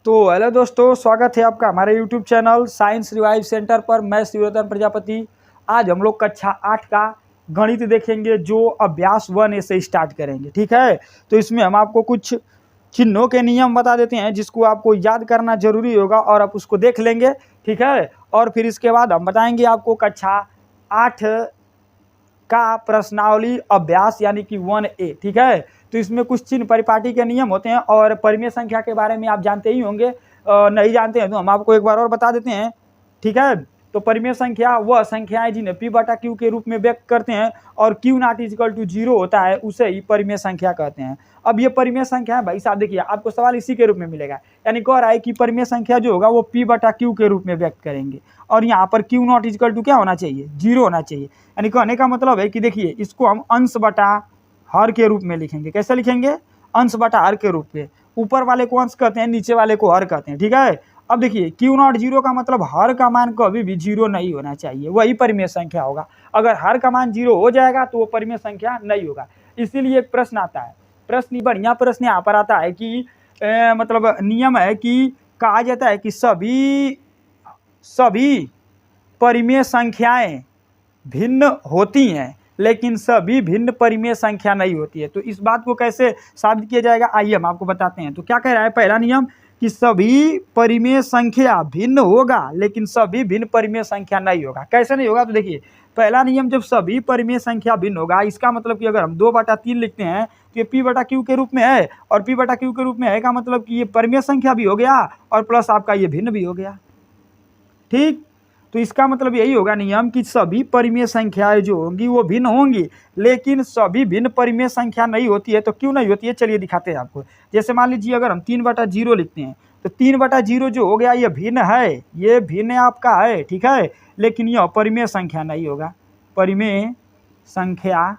तो हेलो दोस्तों, स्वागत है आपका हमारे YouTube channel science revive centre पर। मैं शिवरतन प्रजापति। आज हम लोग कक्षा 8 का गणित देखेंगे, जो अभ्यास 1A से स्टार्ट करेंगे। ठीक है, तो इसमें हम आपको कुछ चिन्हों के नियम बता देते हैं जिसको आपको याद करना जरूरी होगा और आप उसको देख लेंगे। ठीक है, और फिर इसके बाद हम बताएंगे आपको कक्षा 8 का प्रश्नावली अभ्यास यानी कि 1A। ठीक है, तो इसमें कुछ चिन्ह परिपाटी के नियम होते हैं और परिमेय संख्या के बारे में आप जानते ही होंगे। नहीं जानते हैं तो हम आपको एक बार और बता देते हैं। ठीक है, तो परिमेय संख्या वह संख्याएं जिन्हें p बटा क्यू के रूप में व्यक्त करते हैं और q नॉट इजिकल टू 0 होता है, उसे ही परिमेय संख्या कहते हैं। अब ये परिमेय संख्या है भाई साहब, देखिए आपको सवाल इसी के रूप में मिलेगा, यानी कह रहा है कि परिमेय संख्या जो होगा वो p बटा क्यू के रूप में व्यक्त करेंगे और यहाँ पर q नॉट इजिकल टू क्या होना चाहिए, 0 होना चाहिए। यानी कहने का मतलब है कि देखिए इसको हम अंश बटा हर के रूप में लिखेंगे। कैसे लिखेंगे? अंश बटा हर के रूप में। ऊपर वाले को अंश कहते हैं, नीचे वाले को हर कहते हैं। ठीक है, अब देखिए क्यू नॉट 0 का मतलब हर का मान कभी भी 0 नहीं होना चाहिए, वही परिमेय संख्या होगा। अगर हर का मान 0 हो जाएगा तो वो परिमेय संख्या नहीं होगा। इसीलिए एक प्रश्न आता है, प्रश्न बढ़िया प्रश्न यहाँ पर आता है कि मतलब नियम है कि कहा जाता है कि सभी परिमेय संख्याएं भिन्न होती हैं लेकिन सभी भिन्न परिमेय संख्या नहीं होती है। तो इस बात को कैसे साबित किया जाएगा, आइए हम आपको बताते हैं। तो क्या कह रहा है पहला नियम कि सभी परिमेय संख्या भिन्न होगा लेकिन सभी भिन्न परिमेय संख्या नहीं होगा। कैसे नहीं होगा? तो देखिए पहला नियम, जब सभी परिमेय संख्या भिन्न होगा, इसका मतलब कि अगर हम 2/3 लिखते हैं तो ये p बटा क्यू के रूप में है, और p बटा क्यू के रूप में है का मतलब कि ये परिमेय संख्या भी हो गया और प्लस आपका ये भिन्न भी हो गया। ठीक, तो इसका मतलब यही होगा नियम कि सभी परिमेय संख्याएं जो होंगी वो भिन्न होंगी लेकिन सभी भिन्न परिमेय संख्या नहीं होती है। तो क्यों नहीं होती है, चलिए दिखाते हैं आपको। जैसे मान लीजिए अगर हम 3/0 लिखते हैं तो 3/0 जो हो गया ये भिन्न है, ये भिन्न आपका है। ठीक है, लेकिन यह परिमेय संख्या नहीं होगा, परिमेय संख्या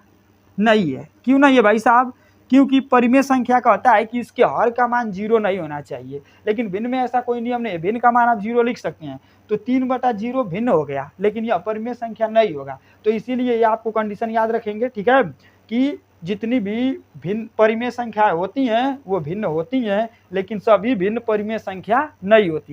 नहीं है। क्यों नहीं है भाई साहब? क्योंकि परिमेय संख्या कहता है कि इसके हर का मान 0 नहीं होना चाहिए, लेकिन भिन्न में ऐसा कोई नियम नहीं है। भिन्न का मान आप 0 लिख सकते हैं, तो 3/0 भिन्न हो गया लेकिन यह परिमेय संख्या नहीं होगा। तो इसीलिए ये आपको कंडीशन याद रखेंगे। ठीक है, कि जितनी भी भिन्न परिमेय संख्याएं होती हैं वो भिन्न होती हैं लेकिन सभी भिन्न परिमेय संख्या नहीं होती है।